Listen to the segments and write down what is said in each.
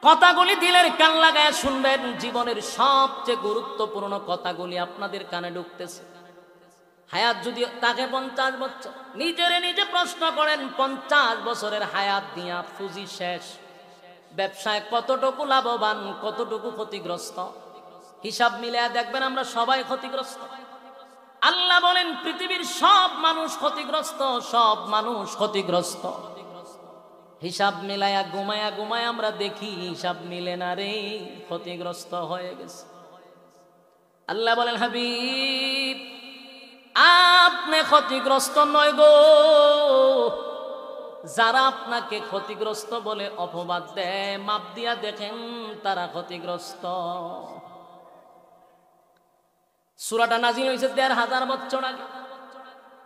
কথাগুলি দিলের কান লাগায় শুনবেন, জীবনের সবচেয়ে গুরুত্বপূর্ণ কথাগুলি আপনাদের কানে ঢুকতেছে। হায়াত যদি তাকে 50 বছর, নিজে প্রশ্ন করেন 50 বছরের হায়াত দিয়া পুঁজি শেষ, ব্যবসায় কতটুকু লাভবান, কতটুকু ক্ষতিগ্রস্ত, হিসাব মিলিয়ে দেখবেন আমরা সবাই ক্ষতিগ্রস্ত। আল্লাহ বলেন পৃথিবীর সব মানুষ ক্ষতিগ্রস্ত, সব মানুষ ক্ষতিগ্রস্ত। হিসাব মিলায়া ঘুমায়া আমরা দেখি হিসাব মিলে না রে, ক্ষতিগ্রস্ত হয়ে গেছে। আল্লাহ বলেন হাবিব আপনি ক্ষতিগ্রস্ত নয় গো, যারা আপনাকে ক্ষতিগ্রস্ত বলে অপবাদ দেয়, মাপ দিয়া দেখেন তারা ক্ষতিগ্রস্ত। সূরাটা নাজিল হয়েছে ১৫০০ বছর আগে,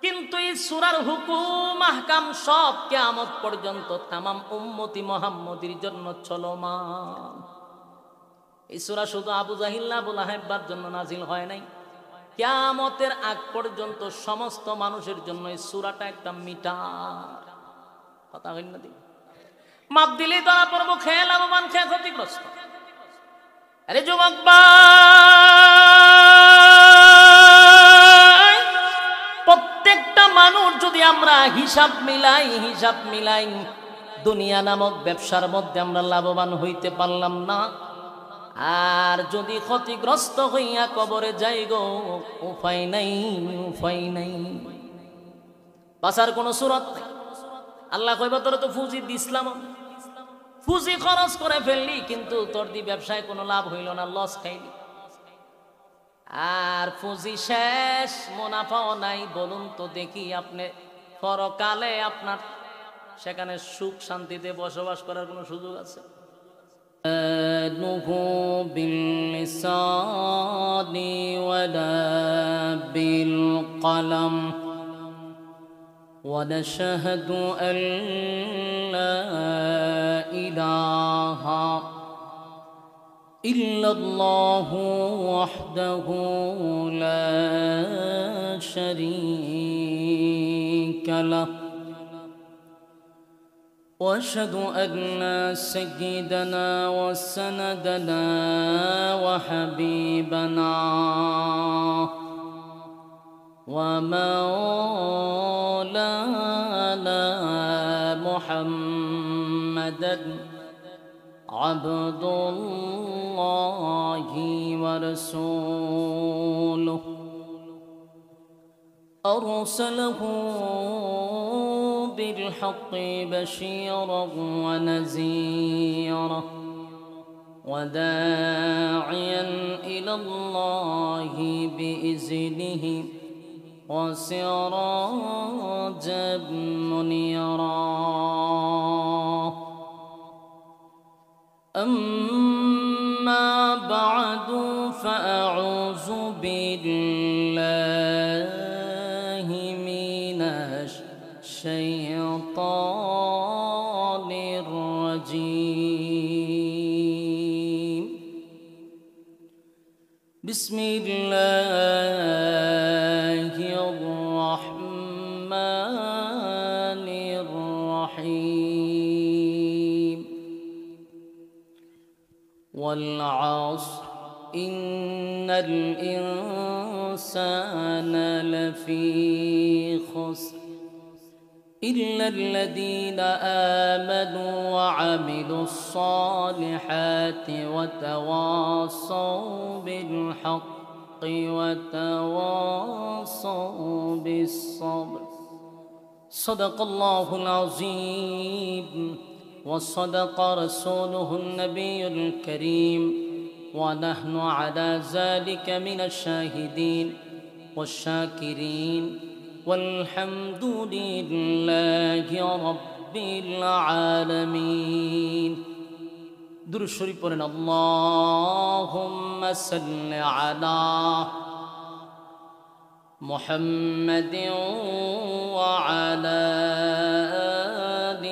কিন্তু এই সূরার হুকুম আহকাম সব কিয়ামত পর্যন্ত তামাম উম্মতি মুহাম্মদীর জন্য চলমান। এই সূরা শুধু আবু জাহিল আবু লাহাবের জন্য নাজিল হয় নাই, কিয়ামতের আগ পর্যন্ত সমস্ত মানুষের জন্য এই সূরাটা একটা মিটার। কথা হইল না? মাপ দিলেই ধরা পড়বো, খেয়ে লাভবান, খেয়ে ক্ষতিগ্রস্ত। আরে যুবক ভাই, প্রত্যেকটা মানুষ যদি আমরা হিসাব মিলাই, দুনিয়া নামক ব্যবসার মধ্যে আমরা লাভবান হইতে পারলাম না, আর যদি ক্ষতিগ্রস্ত হইয়া কবরে যাই গো, উপায় নাই। বাঁচার কোন সুরত নাই। আল্লাহ কইবা তোর তো পুঁজি দিছিলাম, পুঁজি খরচ করে ফেললি, কিন্তু তোর দি ব্যবসায় কোনো লাভ হইল না, লস খাইলি, আর পুঁজি শেষ, মুনাফাও নাই। বলুন তো দেখি আপনি পরকালে আপনার সেখানে সুখ শান্তিতে বসবাস করার কোনো সুযোগ আছে? বিল্লিসানি ওয়ালা বিল কলম ونشهد أن لا إله إلا الله وحده لا شريك له وأشهد أن سيدنا وسندنا وحبيبنا ومولانا محمدا عبد الله ورسوله أرسله بالحق بشيرا ونذيرا وداعيا إلى الله بإذنه وسراجا منيرا. أما بعد فأعوذ بالله من الشيطان الرجيم. بسم الله الرحمن الرحيم. والعصر إن الإنسان لفي خسر إلا الذين آمنوا وعملوا الصالحات وتواصوا بالحق وتواصوا بالصبر. صدق الله العظيم وصدق رسوله النبي الكريم ونحن على ذلك من الشاهدين والشاكرين والحمد لله رب العالمين. درود شريف পড়েন اللهم صل على محمد وعلى آل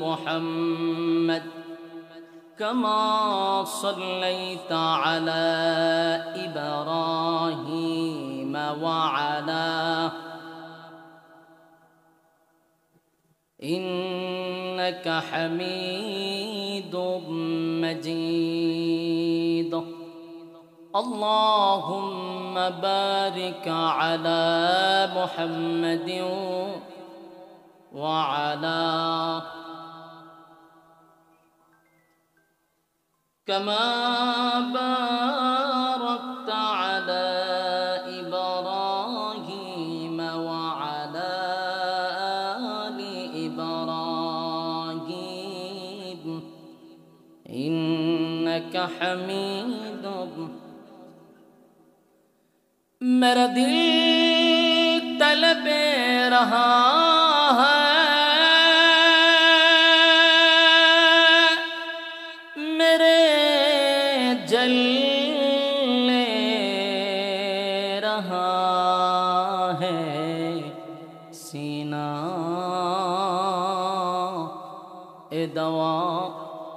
محمد كما صليت على إبراهيم وعلى إنك حميد مجيد اللهم بارك على محمد وعلى كما باركت على إبراهيم وعلى آل إبراهيم إنك حميد मेरा दिल तलबे रहा है मेरे जलने रहा है सीना ए दवा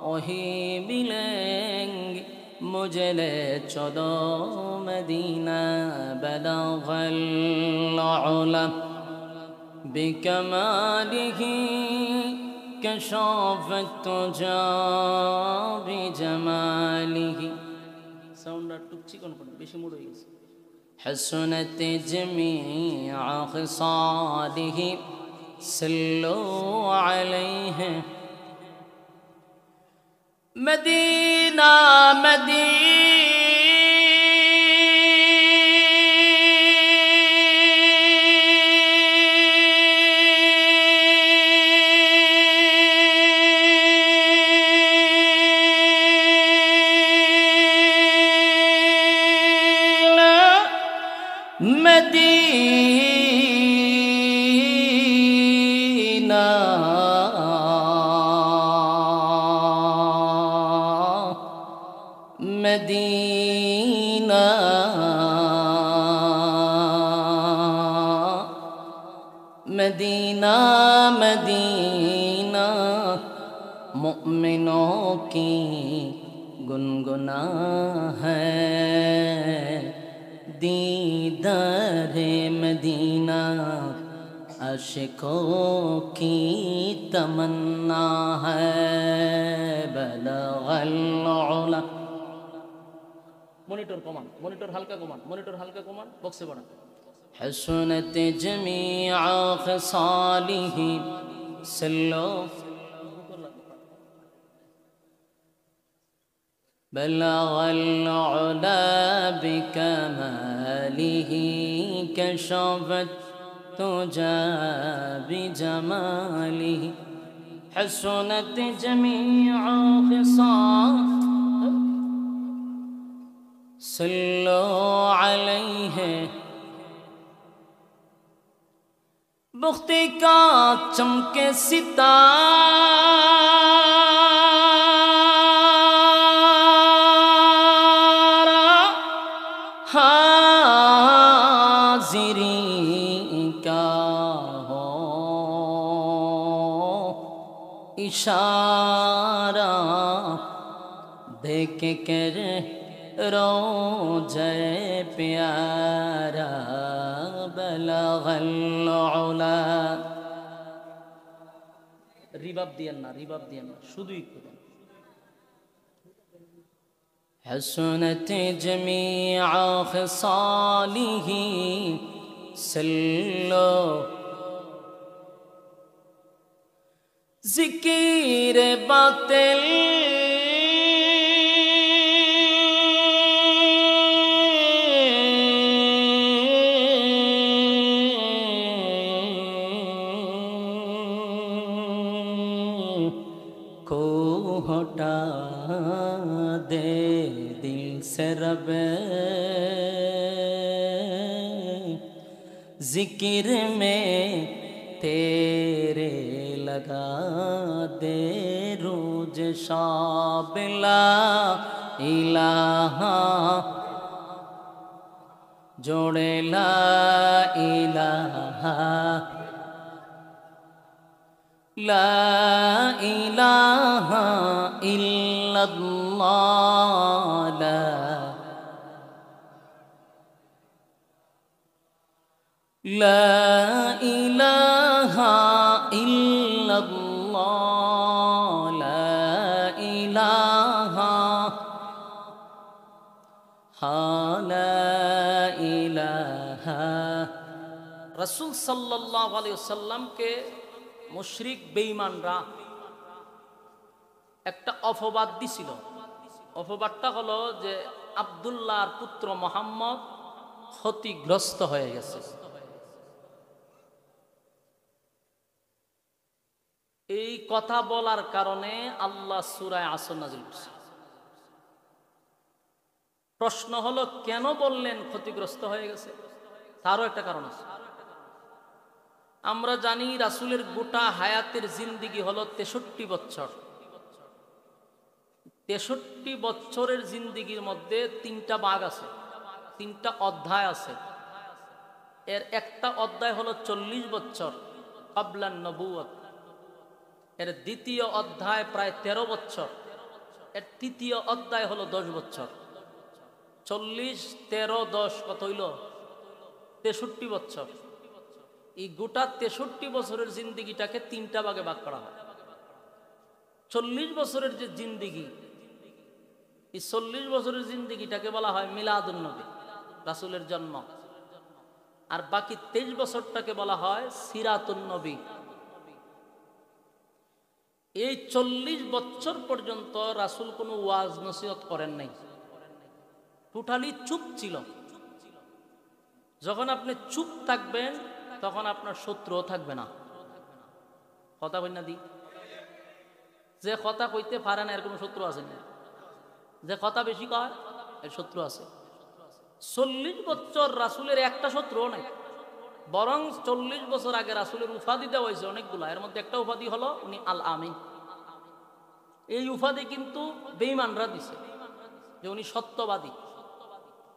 वही मिलेंगे मुझे ले चलो मदीना बलगल उला बिकमालिह कशाफत तुजा बिजमालिह साउंड टुकची कोन पड़े बेशी मोड़ हो गई हसनत जमीअ खसालिह सल्लु अलैहि Medina Medina Medina Medina Medina मुमिनों की गुनगुना है दीदारे मदीना आशिकों की तमन्ना है बलगल उला मॉनिटर कमान मॉनिटर हल्का कमान बॉक्स से बड़ा हसनत जमीअ खसालिह सल्लो बलगल उला बिकमालिह कशफत तुजा बिजमालिह हसनत जमीअ खसालिह सल्लो अलैहि बुख्ती का चमके सितारा हाजिरी का हो इशारा देख कर रोज़े प्यारा बलगल उला रिबाब दियन ना शुधुई करें हसनत जमीअ खसालिह सल्लो ज़िक्र बातिल को हटा दे दिल से रब जिक्र में तेरे लगा दे रोज शाबिला इलाहा जोड़े ला इलाहा ला इलाहा इल्लल्लाह ला इलाहा इल्लल्लाह লা ইলাহা। রাসূল সাল্লাল্লাহু আলাইহি ওয়াসাল্লামকে মুশরিক বেঈমানরা একটা অপবাদ দিছিল। অপবাদটা হলো যে আব্দুল্লাহর পুত্র মুহাম্মদ ক্ষতিগ্রস্ত হয়ে গেছে। এই কথা বলার কারণে আল্লাহ সূরা আসর নাযিল করেছে। প্রশ্ন হলো কেন বললেন ক্ষতিগ্রস্ত হয়ে গেছে? তারও একটা কারণ আছে। আমরা জানি রাসূলের গোটা হায়াতের জিন্দেগি হলো 63 বছর। 63 বছরের জিন্দেগির মধ্যে 3টা ভাগ আছে, 3টা অধ্যায় আছে। এর একটা অধ্যায় হলো 40 বছর ক্বাবলান নবুয়ত, এর দ্বিতীয় অধ্যায় প্রায় 13 বছর, এর তৃতীয় অধ্যায় হলো 10 বছর। 40, 13, 10 কত হইল? 63 বছর। এই গোটা 63 বছরের জিন্দেগিটাকে 3টা ভাগে ভাগ করা হয়। 40 বছরের যে জিন্দেগি, এই 40 বছরের জিন্দেগিটাকে বলা হয় মিলাদুন নবী, রাসূলের জন্ম। আর বাকি 23 বছরটাকে বলা হয় সিরাতুন নবী। এই 40 বছর পর্যন্ত রাসূল কোনো ওয়াজ নসিহত করেন নাই, টোটালি চুপ ছিল। যখন আপনি চুপ থাকবেন তখন আপনার শত্রুও থাকবে না। কথা বল না দি, যে কথা কইতে পারে না এর কোনো শত্রু আছে না, যে কথা বেশি কয় এর শত্রু আছে। 40 বছর রাসূলের একটা শত্রুও নাই, বরং 40 বছর আগে রাসূলের উপাধি দেওয়া হয়েছে অনেকগুলা। এর মধ্যে একটা উপাধি হলো উনি আল আমিন। এই উপাধি কিন্তু বেঈমানরা দিছে যে উনি সত্যবাদী,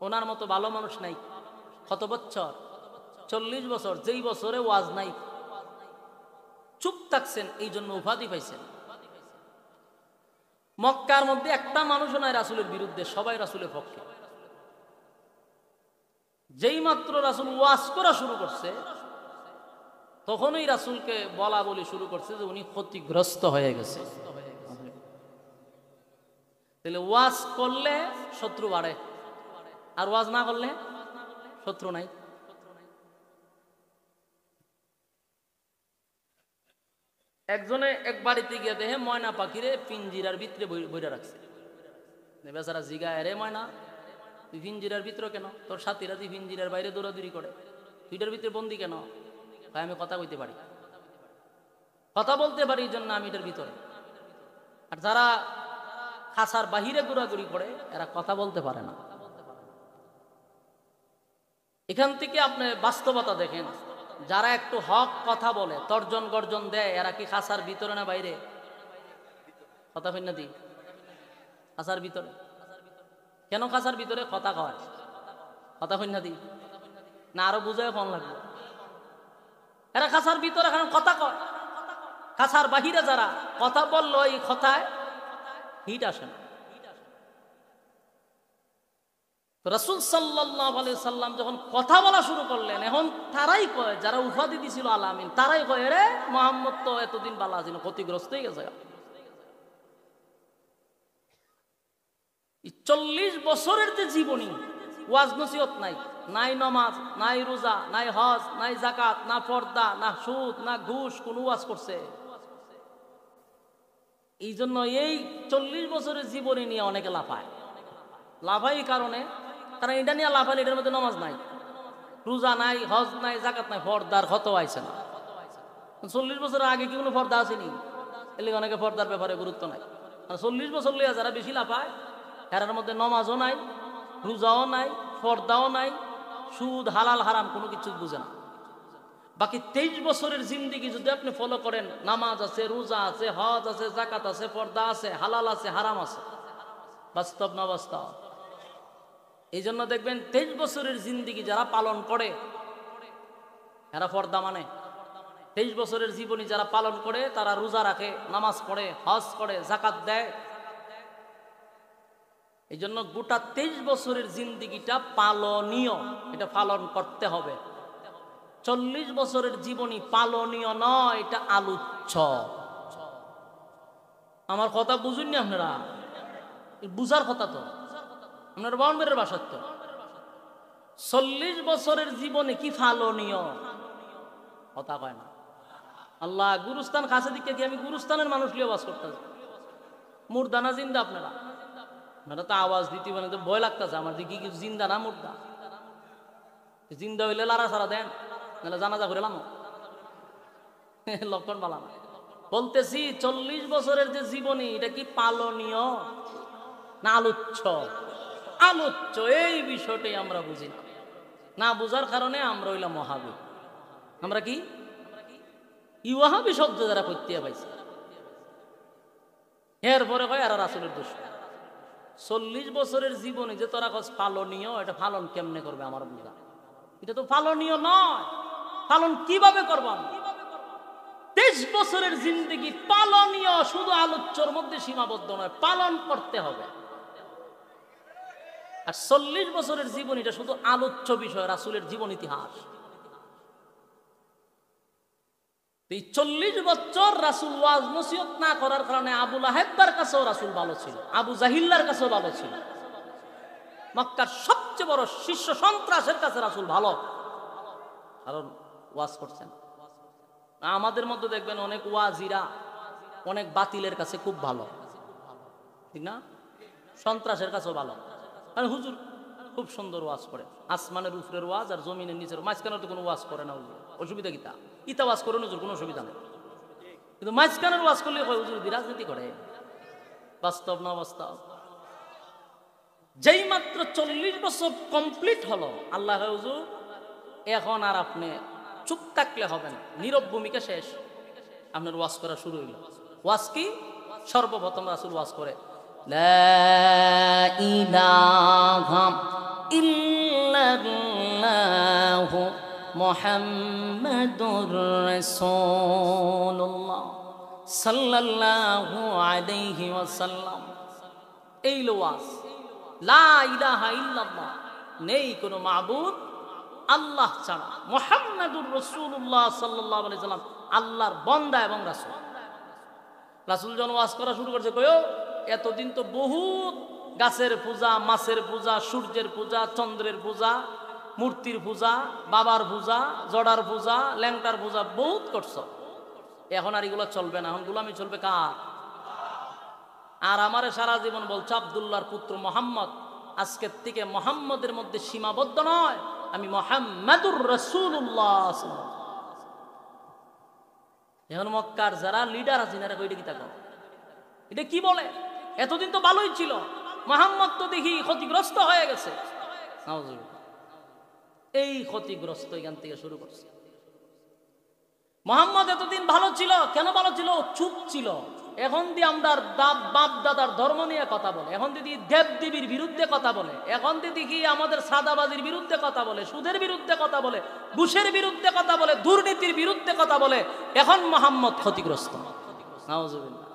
ওনার মতো ভালো মানুষ নাই। কত বছর? 40 বছর, যেই বছরে ওয়াজ নাই, চুপ থাকছেন, এই জন্য উপাধি পাইছেন। মক্কার মধ্যে একটা মানুষও নাই রাসূলের বিরুদ্ধে, সবাই রাসূলের পক্ষে। যেই মাত্র রাসূল ওয়াজ করা শুরু করছে তখনই রাসূলকে বলা বলি শুরু করছে যে উনি ক্ষতিগ্রস্ত হয়ে গেছে। তাহলে ওয়াজ করলে শত্রু বাড়ে, আর ওয়াজ না করলে শত্রু নাই। একজনে এক বাড়িতে গিয়ে দেখে ময়না পাখিরে পিঞ্জিরার ভিতরে বইরা রাখছে। বেচারা জিগায়, রে ময়না তুই পিঞ্জিরার ভিতরে কেন? তোর সাথীরা তুই পিঞ্জিরার বাইরে দৌড়াদৌড়ি করে, তুইটার ভিতরে বন্দি কেন? তাই আমি কথা কইতে পারি, কথা বলতে পারি, এই জন্য আমি এটার ভিতরে। আর যারা খাসার বাহিরে ঘোরাঘুরি করে এরা কথা বলতে পারে না। এখান থেকে আপনি বাস্তবতা দেখেন, যারা একটু হক কথা বলে, তর্জন গর্জন দেয়, এরা কি খাসার ভিতরে না বাইরে? কথা কই না দি, খাসার ভিতরে। কেন খাসার ভিতরে? কথা কয়। কথা কই না দি, না আরো বুঝায় ফোন লাগবে। এরা খাসার ভিতরে এখন কথা কয়, খাসার বাহিরে যারা কথা বললো এই কথায় হিট আসে না। রাসূল সাল্লাল্লাহু আলাইহি সাল্লাম যখন কথা বলা শুরু করলেন, এখন তারাই কয়, যারা উপাধি দিছিল আল আমিন, তারাই কয়, রে মুহাম্মদ তো এতদিন বালা ছিল, ক্ষতিগ্রস্ত হয়ে গেছে। 40 বছরের যে জীবনী, ওয়াজ নসিহত নাই, নাই নামাজ, নাই রোজা, নাই হজ, নাই যাকাত, না পর্দা, না সুদ, না ঘুষ, কোন ওয়াজ করছে? এই জন্য এই 40 বছরের জীবনী নিয়ে অনেকে লাফায়। লাফায় এই কারণে, কারণ এটা নিয়ে লাফালে এটার মধ্যে নামাজ নাই, রোজা নাই, হজ নাই, যাকাত নাই, পর্দার ক্ষত আইছে না। 40 বছরের আগে কি কোনো পর্দা আসেনি? এলে অনেকে পর্দার ব্যাপারে গুরুত্ব নাই। 40 বছর লিয়া যারা বেশি লাফায়, এর মধ্যে নামাজও নাই, রোজাও নাই, পর্দাও নাই, সুদ হালাল হারাম কোনো কিছু বুঝে না। বাকি 23 বছরের জিন্দেগি যদি আপনি ফলো করেন, নামাজ আছে, রোজা আছে, হজ আছে, যাকাত আছে, পর্দা আছে, হালাল আছে, হারাম আছে। বাস্তব না বাস্তব? এই জন্য দেখবেন 23 বছরের জিন্দেগি যারা পালন করে এরা পর্দা মানে। 23 বছরের জীবনী যারা পালন করে তারা রোজা রাখে, নামাজ পড়ে, হজ করে, যাকাত দেয়। এই জন্য গোটা 23 বছরের জিন্দেগিটা পালনীয়, এটা পালন করতে হবে। 40 বছরের জীবনী পালনীয় নয়, এটা আলোচ্য। আমার কথা বুঝুননি আপনারা? বুঝার কথা তো। আপনার বাউন্ডারির বাসার তো 40 বছরের জীবনে কি ফালনীয় কথা কয় না। আল্লাহ গুরুস্থান কাছে দিকে কি আমি গুরুস্থানের মানুষ লিয়ে বাস করতেছি, মুর্দানা জিন্দা আপনারা তো আওয়াজ দিতে মানে তো ভয় লাগতেছে আমার দিকে কি জিন্দা না মুর্দা। জিন্দা হইলে লারা সারা দেন, নাহলে জানাজা করে লাম লক্ষণ বালা না। বলতেছি 40 বছরের যে জীবনী এটা কি পালনীয় না আলোচ্য? আলোচ্য। এই বিষয়টাই আমরা বুঝি না, না বুঝার কারণে আমরা হইলাম ওয়াহাবি। আমরা কি ওয়াহাবি শব্দ যারা করতে পাইছে, এরপরে কয় আর রাসূলের দুশমন। 40 বছরের জীবনে যে তোরা কস পালনীয়, এটা পালন কেমনে করবে আমার বুঝা, এটা তো পালনীয় নয়। পালন কিভাবে করবাম? 23 বছরের জিন্দেগি পালনীয়, শুধু আলোচ্যর মধ্যে সীমাবদ্ধ নয়, পালন করতে হবে। আর 40 বছরের জীবন এটা শুধু আলোচ্য বিষয়, রাসূলের জীবন ইতিহাস। এই 40 বছর রাসূল ওয়াজ নসিহত না করার কারণে আবু লাহাবের কাছেও রাসূল ভালো ছিল, আবু জাহিল্লার কাছেও ভালো ছিল, মক্কার সবচেয়ে বড় শীর্ষ সন্ত্রাসের কাছে রাসূল ভালো, কারণ ওয়াজ করছেন। আমাদের মধ্যে দেখবেন অনেক ওয়াজিরা অনেক বাতিলের কাছে খুব ভালো, ঠিক না? সন্ত্রাসের কাছেও ভালো। আর হুজুর খুব সুন্দর ওয়াজ করে, আসমানের উপরের ওয়াজ আর জমিনের নিচের মাঝখানে তো কোনো ওয়াজ করে না হুজুর, অসুবিধা কিতা? ইতা ওয়াজ করে হুজুর, কোনো অসুবিধা নেই, কিন্তু মাঝখানের ওয়াজ করলে হুজুর রাজনীতি করে। বাস্তব না বাস্তব? যেই মাত্র 40 বছর কমপ্লিট হলো, আল্লাহ হুজুর এখন আর আপনি চুপ থাকলে হবে না, নীরব ভূমিকা শেষ, আপনার ওয়াজ করা শুরু হইল। ওয়াজ কি? সর্বপ্রথম রাসূল ওয়াজ করে লা ইলাহা ইল্লাল্লাহু মুহাম্মাদুর রাসূলুল্লাহ সাল্লাল্লাহু আলাইহি ওয়াসাল্লাম। এই ওয়াজ, লা ইলাহা ইল্লাল্লাহ, নেই কোনো মাবুদ আল্লাহ ছাড়া, মুহাম্মাদুর রাসূলুল্লাহ সাল্লাল্লাহু আলাইহি ওয়াসাল্লাম আল্লাহর বান্দা এবং রাসূল। রাসূল যখন ওয়াজ করা শুরু করছে, কইও এতদিন তো বহুত গাছের পূজা, মাছের পূজা, সূর্যের পূজা, চন্দ্রের পূজা, মূর্তির পূজা, বাবার পূজা, জড়ার পূজা, ল্যাংটার পূজা বহুত করছো, এখন আর এগুলো চলবে না, এখন গোলামি চলবে কার? আর আমারে সারা জীবন বলছো আব্দুল্লাহর পুত্র মোহাম্মদ, আজকের থেকে মোহাম্মদের মধ্যে সীমাবদ্ধ নয়, আমি মুহাম্মাদুর রাসূলুল্লাহ। এখন মক্কার যারা লিডার আছেন এরা কইটা কি তা কও? এটা কি বলে? এতদিন তো ভালোই ছিল, মুহাম্মদ তো দেখি ক্ষতিগ্রস্ত হয়ে গেছে। এই ক্ষতিগ্রস্ত এখান থেকে শুরু করছে। মুহাম্মদ এতদিন ভালো ছিল, কেন ভালো ছিল? চুপ ছিল। এখন দিয়ে আমরা বাপ দাদার ধর্ম নিয়ে কথা বলে, এখন দিদি দেব দেবীর বিরুদ্ধে কথা বলে, এখন দিদি কি আমাদের সাদাবাজির বিরুদ্ধে কথা বলে, সুদের বিরুদ্ধে কথা বলে, ঘুষের বিরুদ্ধে কথা বলে, দুর্নীতির বিরুদ্ধে কথা বলে। এখন মুহাম্মদ ক্ষতিগ্রস্ত। নাউজুবিল্লাহ।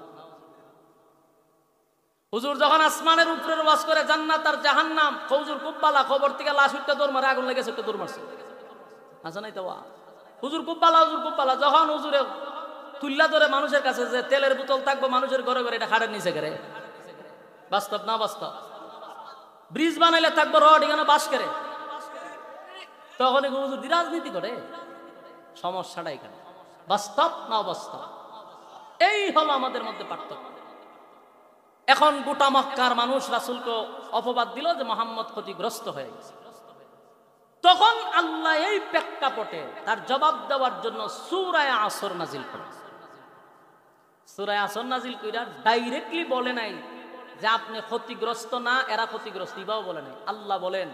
হুজুর যখন আসমানের উপরের ওয়াজ করে জান্নাত আর জাহান্নাম, হুজুর খুব ভালো, খবর থেকে লাশ উঠতে দৌড় মারে, আগুন লেগেছে একটা দৌড় মারছে, আচ্ছা নাই তো হুজুর খুব ভালো, হুজুর খুব ভালো। যখন হুজুরে তুল্লা ধরে মানুষের কাছে যে তেলের বোতল থাকবো মানুষের ঘরে ঘরে, এটা খাড়ের নিচে করে, বাস্তব না বাস্তব? ব্রিজ বানাইলে থাকবো রড, এখানে বাস করে, তখন হুজুর রাজনীতি করে, সমস্যাটা এখানে। বাস্তব না বাস্তব? এই হলো আমাদের মধ্যে পার্থক্য। এখন গোটা মক্কার মানুষ রাসূলকে অপবাদ দিল যে মুহাম্মদ ক্ষতিগ্রস্ত হয়ে গেছে। তখন আল্লাহ এই প্রেক্ষাপটে তার জবাব দেওয়ার জন্য সূরা আসর নাজিল করেন। সূরা আসর নাজিল কইরা ডাইরেক্টলি বলে নাই যে আপনি ক্ষতিগ্রস্ত না, এরা ক্ষতিগ্রস্ত, ইবাও বলে নাই। আল্লাহ বলেন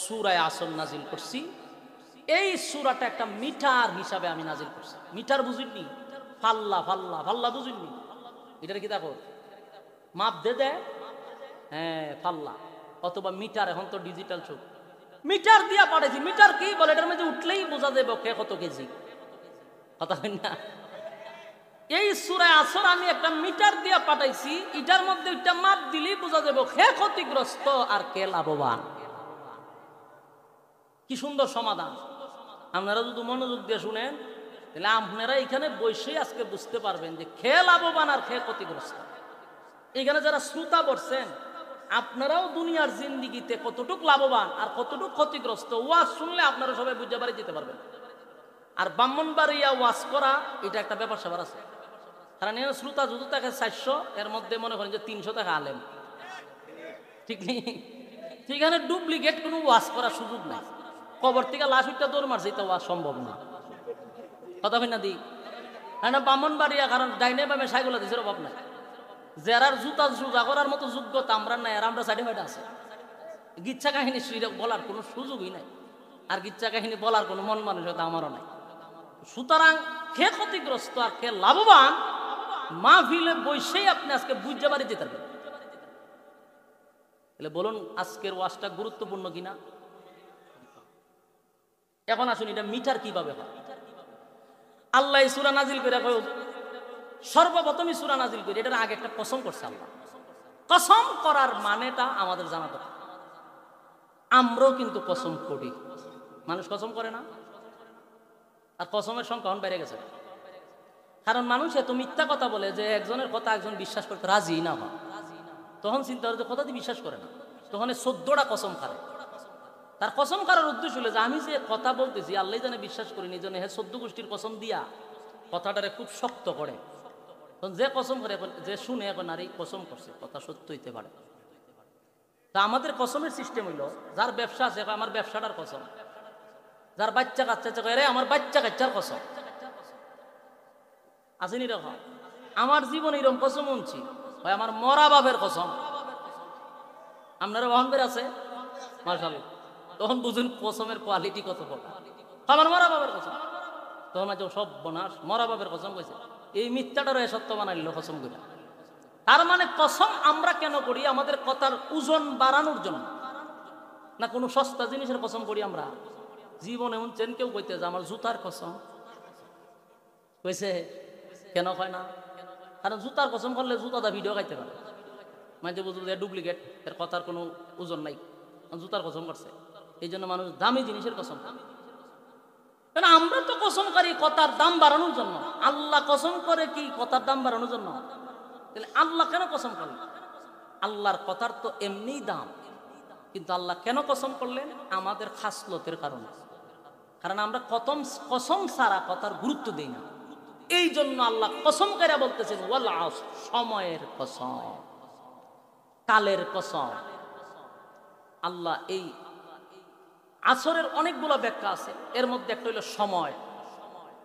সূরা আসর নাজিল করছি, এই সূরাটা একটা মিটার হিসাবে আমি নাজিল করছি। মিটার বুঝিনি? ফাল্লা ফাল্লা ফাল্লা বুঝিনি? এটার কি দেখো মাপ দে দেয়, হ্যাঁ ফাল্লা অথবা মিটার, এখন তো ডিজিটাল যুগ, মিটার দিয়া পাঠাইছি। মিটার কি বলে? এটার মধ্যে উঠলেই বোঝা যাবে কে কত কেজি, কথা হয় না? এই সূরা আসর আমি একটা মিটার দিয়া পাঠাইছি, এটার মধ্যে একটা মাপ দিলেই বোঝা যাবে কে ক্ষতিগ্রস্ত আর কে লাভবান। কি সুন্দর সমাধান! আপনারা যদি মনোযোগ দিয়ে শুনেন তাহলে আপনারা এখানে বসেই আজকে বুঝতে পারবেন যে কে লাভবান আর কে ক্ষতিগ্রস্ত। এখানে যারা শ্রোতা বসছেন আপনারাও দুনিয়ার জিন্দিগিতে কতটুক লাভবান আর কতটুক ক্ষতিগ্রস্ত ওয়াজ শুনলে আপনারা সবাই বুঝতে পারে যেতে পারবেন। আর ব্রাহ্মণবাড়িয়া ওয়াজ করা এটা একটা ব্যাপার স্যাপার আছে। কারণ এর শ্রোতা যদি থাকে 400, এর মধ্যে মনে করেন যে 300 টাকা আলেম, ঠিক নেই? সেখানে ডুপ্লিকেট কোনো ওয়াজ করার সুযোগ নাই। কবর থেকে লাশ উঠটা দৌড় মারছে, এটা ওয়াজ সম্ভব না। কথা হয় না দি? না ব্রাহ্মণবাড়িয়া, কারণ ডাইনে বামে সাইগুলা দিছে অভাব নাই। যারার জুতা জুজা করার মতো যোগ্যতা আমরা নাই, আর আমরা সার্টিফাইড আছে। গিচ্ছা কাহিনী বলার কোনো সুযোগই নাই, আর গিচ্ছা কাহিনী বলার কোনো মন মানসিকতা আমারও নাই। সুতরাং কে ক্ষতিগ্রস্ত আর কে লাভবান মাহফিলে বসেই আপনি আজকে বুঝতে পারি যেতে পারবেন। তাহলে বলুন আজকের ওয়াজটা গুরুত্বপূর্ণ কিনা? এখন আসুন এটা মিটার কিভাবে হয়। আল্লাহ সূরা নাজিল করে কয়, সর্বপ্রথমই সূরা নাজিল করে এটার আগে একটা কসম করছে আল্লাহ। কসম করার মানেটা আমাদের জানা দরকার। আমরাও কিন্তু কসম করি, মানুষ কসম করে না? আর কসমের সংখ্যা এখন বেড়ে গেছে, কারণ মানুষ এত মিথ্যা কথা বলে যে একজনের কথা একজন বিশ্বাস করতে রাজি না হয়। তখন চিন্তা করে যে কথা দিয়ে বিশ্বাস করে না, তখন 14টা কসম খারে। তার কসম করার উদ্দেশ্য হলো যে আমি যে কথা বলতেছি আল্লাহ জানে বিশ্বাস করি, নিজনে হ্যাঁ 14 গোষ্ঠীর কসম দিয়া কথাটারে খুব শক্ত করে। তখন যে কসম করে, যে শুনে এখন আর এই কসম করছে কথা সত্য হইতে পারে। তা আমাদের কসমের সিস্টেম হইল, যার ব্যবসা আছে আমার ব্যবসাটার কসম, যার বাচ্চা কাচ্চা রে আমার বাচ্চা কাচ্চার কসম। আসেনি রকম আমার জীবন এরকম কসম শুনছি, ভাই আমার মরা বাপের কসম। আপনারা বহন করে আছে মাশাআল্লাহ, তখন বুঝুন কসমের কোয়ালিটি কত বড়। আমার মরা বাপের কসম, তখন সব বনাস মরা বাপের কসম কইছে, এই মিথ্যাটারও সত্য বানাইল কসম করে। তার মানে কসম আমরা কেন করি? আমাদের কথার ওজন বাড়ানোর জন্য না, কোনো সস্তা জিনিসের কসম করি আমরা? জীবনে শুনছেন কেউ কইতে যে আমার জুতার কসম কইছে? কেন হয় না? কারণ জুতার কসম করলে জুতাটা ভিডিও খাইতে পারে, মানে বুঝলো যে ডুপ্লিকেট, এর কথার কোনো ওজন নাই, জুতার কসম করছে। এই জন্য মানুষ দামি জিনিসের কসম করে। কেন আমরা তো কসম করি কথার দাম বাড়ানোর জন্য। আল্লাহ কসম করে কি কথার দাম বাড়ানোর জন্য? তাহলে আল্লাহ কেন কসম করলেন? আল্লাহর কথার তো এমনিই দাম, কিন্তু আল্লাহ কেন কসম করলেন? আমাদের খাসলতের কারণে। কারণ আমরা কসম ছাড়া কথার গুরুত্ব দিই না। এই জন্য আল্লাহ কসম করে বলতেছেন ওয়াল আসর, সময়ের কসম, কালের কসম। আল্লাহ এই আসরের অনেকগুলো ব্যাখ্যা আছে, এর মধ্যে একটা হইল সময়,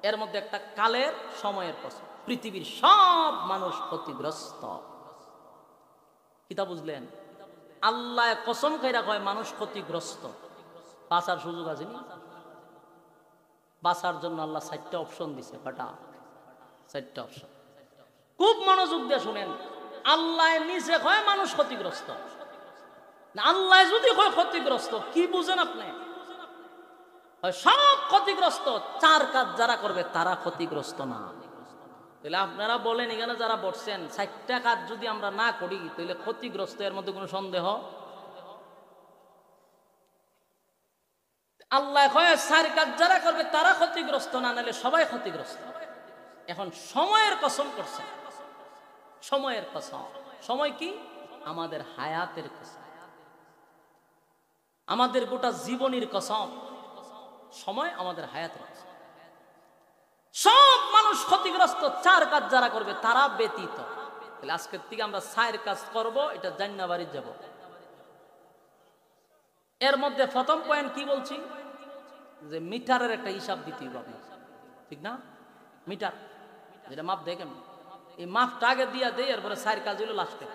এর মধ্যে একটা কালের সময়ের কসম। পৃথিবীর সব মানুষ ক্ষতিগ্রস্ত। কিতা বুঝলেন? আল্লাহ কসম খাইরা কয় মানুষ ক্ষতিগ্রস্ত। বাঁচার সুযোগ আছে নি? বাঁচার জন্য আল্লাহ 4টা অপশন দিছে। কটা? 4টা অপশন। খুব মনোযোগ দিয়ে শুনেন। আল্লাহ নিচে কয় মানুষ ক্ষতিগ্রস্ত, আল্লাহ যদি কয় ক্ষতিগ্রস্ত, কি বুঝেন আপনি? সব ক্ষতিগ্রস্ত, 4 কাজ যারা করবে তারা ক্ষতিগ্রস্ত না। তাহলে আপনারা বলেন এখানে যারা বসছেন 4টা কাজ যদি আমরা না করি তাহলে ক্ষতিগ্রস্ত, এর মধ্যে কোনো সন্দেহ? আল্লাহ কয় 4 কাজ যারা করবে তারা ক্ষতিগ্রস্ত না, নাহলে সবাই ক্ষতিগ্রস্ত। এখন সময়ের কসম করছে, সময়ের কসম। সময় কি? আমাদের হায়াতের কসম, আমাদের গোটা জীবনের কসম। সময় আমাদের হায়াতের কসম। সব মানুষ ক্ষতিগ্রস্ত, 4 কাজ যারা করবে তারা ব্যতীত। তাহলে আজকের থেকে আমরা 4 কাজ করব, এটা জান্নাত বাড়ি যাব। এর মধ্যে প্রথম পয়েন্ট কি বলছি? যে মিটারের একটা হিসাব দিতে হবে, ঠিক না? মিটার যেটা মাপ দেখেন, এই মাপটা আগে দিয়া দেয়, এরপরে 4 কাজ হইলো লাস্টে।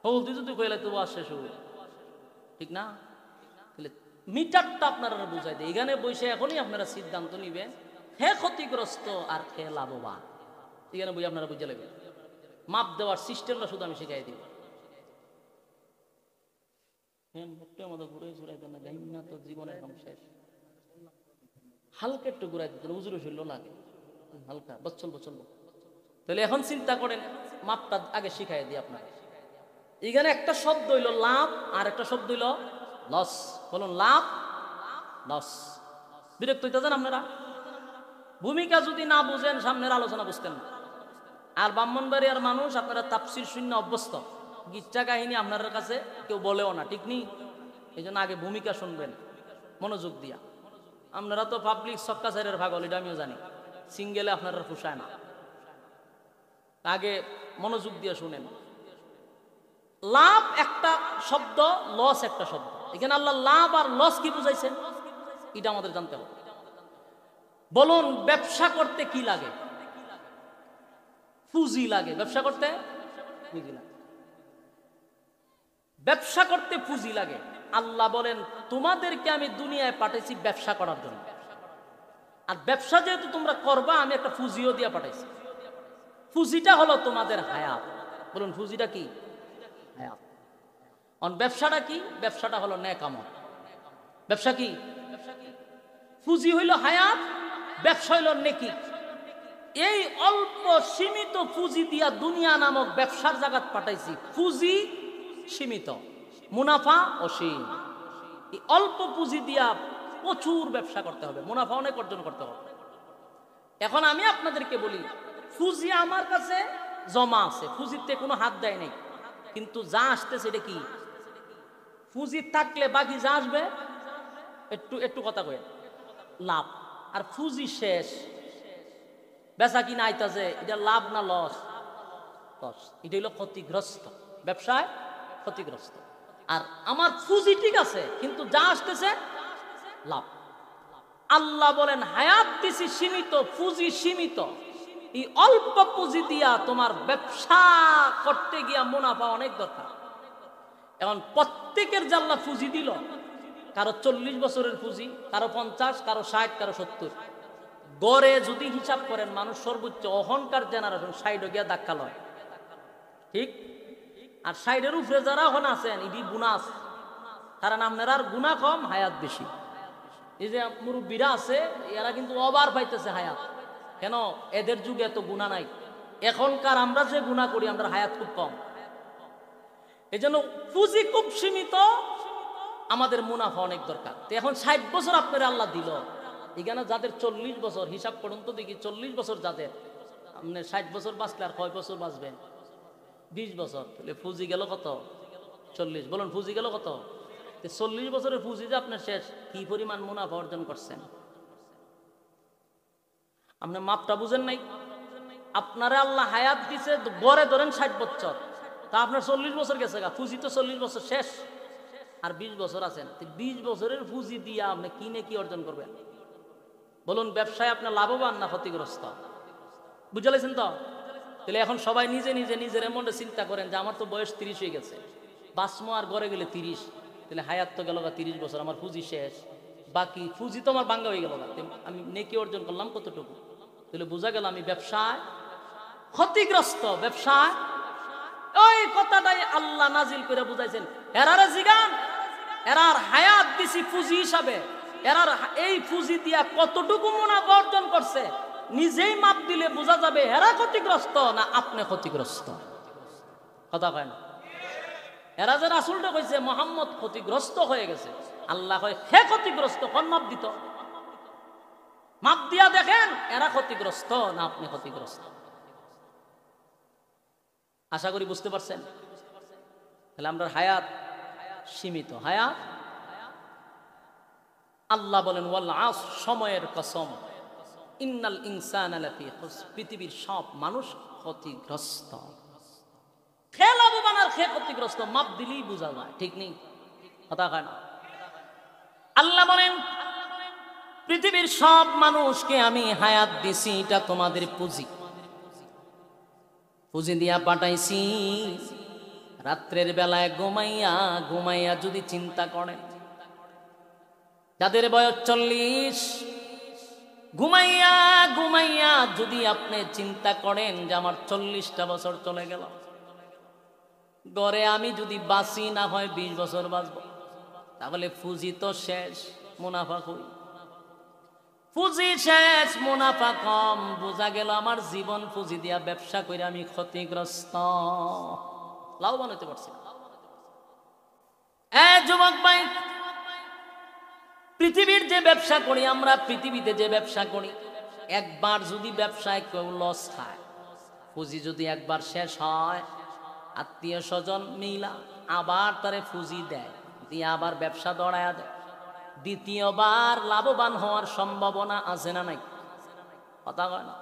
হলদি যদি কইলে তো শেষ হইল, ঠিক না? তাহলে মিটারটা আপনারা বুঝাই দেয়। এখানে বসে এখনই আপনারা সিদ্ধান্ত নিবেন হে ক্ষতিগ্রস্ত আর হে লাভবান। এখানে বই আপনারা বুঝে নেবেন। মাপ দেওয়ার সিস্টেমটা শুধু আমি শিখাই দিব। জীবনের শেষ, হালকা একটু ঘুরাই দিতে উজুরে শৈল লাগে, হালকা বচ্চল বচ্চল। তাহলে এখন চিন্তা করেন, মাপটা আগে শিখাই দিই আপনাকে। এখানে একটা শব্দ হইল লাভ, আর একটা শব্দ হইল লস। বলুন লাভ, লস। বিরক্ত হইতেছেন আপনারা? ভূমিকা যদি না বুঝেন সামনের আলোচনা বুঝতেন না। আর ব্রাহ্মণবাড়িয়ার মানুষ আপনারা তাফসীর শূন্য অভ্যস্ত, গিচ্ছা কাহিনী আপনার কাছে কেউ বলেও না, ঠিক নেই? এই জন্য আগে ভূমিকা শুনবেন মনোযোগ দিয়া। আপনারা তো পাবলিক সক্কাচারের ভাগ, এটা আমিও জানি, সিঙ্গেলে আপনারা ফুসায় না। আগে মনোযোগ দিয়ে শুনেন। লাভ একটা শব্দ, লস একটা শব্দ। এখানে আল্লাহ লাভ আর লস কি বুঝাইছেন এটা আমাদের জানতে হবে। বলুন, ব্যবসা করতে কি লাগে? পুঁজি লাগে। ব্যবসা করতে পুঁজি লাগে। ব্যবসা করতে পুঁজি লাগে। আল্লাহ বলেন, তোমাদেরকে আমি দুনিয়ায় পাঠাইছি ব্যবসা করার জন্য, আর ব্যবসা যেহেতু তোমরা করবা আমি একটা পুঁজিও দিয়ে পাঠাইছি। পুঁজিটা হলো তোমাদের হায়াত। বলুন, পুঁজিটা কি? হায়াত। ব্যবসাটা কি? ব্যবসাটা হলো নেক আমল। ব্যবসা কি? পুঁজি হইল হায়াত, ব্যবসা হইল নেকি। এই অল্প সীমিত পুঁজি দিয়া দুনিয়া নামক ব্যবসার জায়গা পাঠাইছি। পুঁজি সীমিত, মুনাফা অসীম। এই অল্প পুঁজি দিয়া প্রচুর ব্যবসা করতে হবে, মুনাফা অনেক অর্জন করতে হবে। এখন আমি আপনাদেরকে বলি, পুঁজি আমার কাছে জমা আছে, পুঁজিতে কোনো হাত দেয় নাই, কিন্তু যা আসতেছে এটা কি? পুঁজি থাকলে বাকি যা আসবে একটু একটু কথা কয়ে লাভ। আর পুঁজি শেষ, বেচা কিনা আইতাছে, এটা লাভ না লস? লস। এটা হইল ক্ষতিগ্রস্ত, ব্যবসায় ক্ষতিগ্রস্ত। আর আমার পুঁজি ঠিক আছে, কিন্তু যা আসতেছে লাভ। আল্লাহ বলেন, হায়াত দিছি সীমিত, পুঁজি সীমিত। এই অল্প পুঁজি দিয়া তোমার ব্যবসা করতে গিয়া মুনাফা অনেক দরকার। এখন প্রত্যেকের যে আল্লাহ পুঁজি দিল, কারো 40 বছরের পুঁজি, কারো 50, কারো 60, কারো 70। গড়ে যদি হিসাব করেন, মানুষ সর্বোচ্চ অহংকার জেনারেশন 60 গিয়া ধাক্কা লয়, ঠিক? আর 60-এর উপরে যারা এখন আছেন ইডি গুনাহ, কারণ আপনার আর গুনাহ কম, হায়াত বেশি। এই যে মুরব্বীরা আছে, এরা কিন্তু ওভার পাইতেছে হায়াত। কেন? এদের যুগে এত গুনাহ নাই। এখনকার আমরা যে গুনাহ করি, আমরা হায়াত খুব কম। এই জন্য পুঁজি খুব সীমিত, আমাদের মুনাফা অনেক দরকার। তো এখন 60 বছর আপনার আল্লাহ দিল, এখানে যাদের 40 বছর, হিসাব করুন তো দেখি, 40 বছর যাদের, আপনি 60 বছর বাঁচলে আর কয় বছর বাঁচবেন? 20 বছর। তাহলে পুঁজি গেল কত? 40। বলুন, পুঁজি গেল কত? 40 বছরের পুঁজি যে আপনার শেষ, কি পরিমাণ মুনাফা অর্জন করছেন? আপনি মাপটা বুঝেন নাই। আপনারা আল্লাহ হায়াত দিছে, গড়ে ধরেন 60 বছর, তা আপনার 40 বছর গেছে গা, পুঁজি তো 40 বছর শেষ, আর 20 বছর আছেন। 20 বছরের পুঁজি দিয়ে আপনি কিনে কি অর্জন করবেন? বলুন, ব্যবসায় আপনি লাভবান না ক্ষতিগ্রস্ত? বুঝে লাইছেন তো? তাহলে এখন সবাই নিজে নিজে নিজের মনে চিন্তা করেন যে আমার তো বয়স 30 হয়ে গেছে, বাঁচমো আর গড়ে গেলে 30, তাহলে হায়াত তো গেল 30 বছর, আমার পুঁজি শেষ, বাকি পুঁজি তো আমার ভাঙ্গা হয়ে গেল, আমি নেকি অর্জন করলাম কতটুকু? তাহলে বোঝা গেল আমি ব্যবসায় ক্ষতিগ্রস্ত। ব্যবসায় ওই কথাটাই আল্লাহ নাজিল করে বুঝাইছেন, এরারে জিগান, এরার হায়াত দিছি পুঁজি হিসাবে, এরার এই পুঁজি দিয়া কতটুকু মুনাফা অর্জন করছে, নিজেই মাপ দিলে বোঝা যাবে এরা ক্ষতিগ্রস্ত না আপনি ক্ষতিগ্রস্ত। কথা কয় না? এরা যে রাসূলটা কইছে মুহাম্মদ ক্ষতিগ্রস্ত হয়ে গেছে, আল্লাহ কয় হে ক্ষতিগ্রস্ত, কোন মাপ দিত? মাপ দিয়া দেখেন এরা ক্ষতিগ্রস্ত না আপনি ক্ষতিগ্রস্ত। আশা করি বুঝতে পারছেন। তাহলে আমরা হায়াত সীমিত, হায়াত। আল্লাহ বলেন, ওয়াল আস, সময়ের কসম, ইন্নাল ইনসানা লাফি খুসর, পৃথিবীর সব মানুষ ক্ষতিগ্রস্ত। খে লাভবান আর খে ক্ষতিগ্রস্ত মাপ দিলেই বোঝা যায়, ঠিক নেই? কথা কয় না? আল্লাহ বলেন, পৃথিবীর সব মানুষকে আমি হায়াত দিছি, এটা তোমাদের পুঁজি, পুঁজি দিয়া পাঠাইছি। রাত্রের বেলায় ঘুমাইয়া ঘুমাইয়া যদি চিন্তা করেন, যাদের বয়স 40, ঘুমাইয়া ঘুমাইয়া যদি আপনি চিন্তা করেন যে আমার 40টা বছর চলে গেল, গড়ে আমি যদি বাঁচি না হয় 20 বছর বাঁচব, তাহলে পুঁজি তো শেষ, মুনাফা কই? পুঁজি শেষ, মুনাফা কম। বোঝা গেল আমার জীবন পুঁজি দিয়া ব্যবসা করে আমি ক্ষতিগ্রস্ত, লাভবান হতে পারছি না। যুবক ভাই, পৃথিবীর যে ব্যবসা করি আমরা, পৃথিবীতে যে ব্যবসা করি, একবার যদি ব্যবসায় কেউ লস খায়, পুঁজি যদি একবার শেষ হয়, আত্মীয় স্বজন মিলা আবার তারে ফুজি দেয়, দিয়ে আবার ব্যবসা দড়ায়া দেয়। দ্বিতীয়বার লাভবান হওয়ার সম্ভাবনা আছে না নাই? কথা কয় না?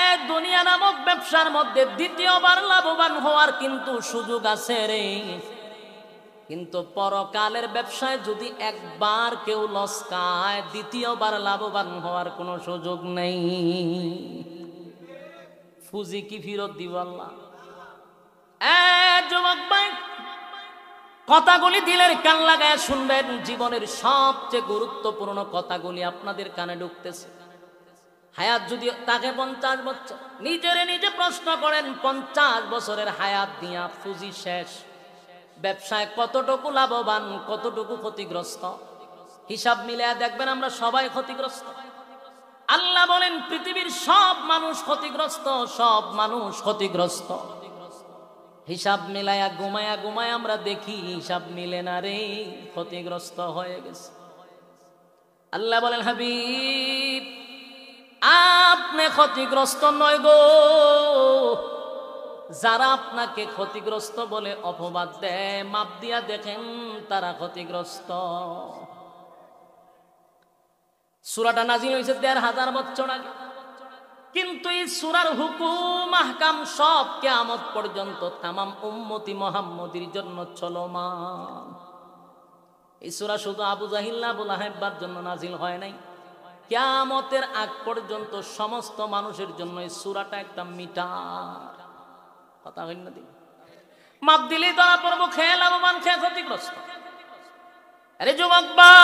এক দুনিয়া নামক ব্যবসার মধ্যে দ্বিতীয়বার লাভবান হওয়ার কিন্তু সুযোগ আছে রে। কিন্তু পরকালের ব্যবসায় যদি একবার কেউ লস খায়, দ্বিতীয়বার লাভবান হওয়ার কোনো সুযোগ নেই। ফুজি কি ফিরত দিব আল্লাহ? যুবক ভাই, কথাগুলি দিলের কান লাগায় শুনবেন। জীবনের সবচেয়ে গুরুত্বপূর্ণ কথাগুলি আপনাদের কানে ঢুকতেছে। হায়াত যদি তাকে 50 বছর, নিজেরে নিজে প্রশ্ন করেন 50 বছরের হায়াত দিয়া ফুজি শেষ, ব্যবসায় কতটুকু লাভবান, কতটুকু ক্ষতিগ্রস্ত? হিসাব মিলিয়ে দেখবেন আমরা সবাই ক্ষতিগ্রস্ত। আল্লাহ বলেন পৃথিবীর সব মানুষ ক্ষতিগ্রস্ত, সব মানুষ ক্ষতিগ্রস্ত। হিসাব মিলায়া ঘুমায়া ঘুমায় আমরা দেখি হিসাব মিলে না রে, ক্ষতিগ্রস্ত হয়ে গেছে। আল্লাহ বলেন হাবিব আপনি ক্ষতিগ্রস্ত নয় গো, যারা আপনাকে ক্ষতিগ্রস্ত বলে অপবাদ দেয়, মাপ দিয়া দেখেন তারা ক্ষতিগ্রস্ত। সূরাটা নাজিল হয়েছে ১৫০০ বছর আগে, কিন্তু এই সূরার হুকুম আহকাম সব কিয়ামত পর্যন্ত তামাম উম্মতি মুহাম্মদীর জন্য চলমান। এই সূরা শুধু আবু জাহিল আবু লাহাবের জন্য নাজিল হয় নাই, কিয়ামতের আগ পর্যন্ত সমস্ত মানুষের জন্য এই সূরাটা একটা মিটার। কথা হইল না? মাপ দিলেই ধরা পড়ব, খেয়ে লাভবান, খেয়ে ক্ষতিগ্রস্ত। আরে যুবক ভাই,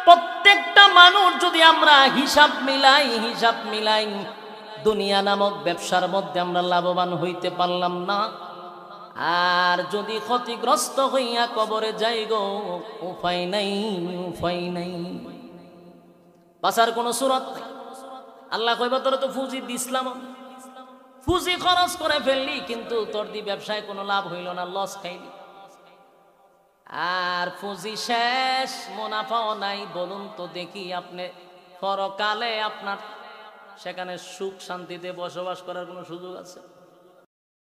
প্রত্যেকটা মানুষ যদি আমরা হিসাব মিলাই দুনিয়া নামক ব্যবসার মধ্যে আমরা লাভবান হইতে পারলাম না, আর যদি ক্ষতিগ্রস্ত হইয়া কবরে যাই গো, উপায় নাই, উপায় নাই, বাঁচার কোনো সুরত নাই। আল্লাহ কইবা তোর তো ফুজি দিসলাম, ফুজি খরচ করে ফেললি, কিন্তু তোর দি ব্যবসায় কোনো লাভ হইল না, লস খাইলি, আর ফুজি শেষ, মুনাফাও নাই। বলুন তো দেখি, আপনি পরকালে আপনার সেখানে সুখ শান্তিতে বসবাস করার কোনো সুযোগ আছে?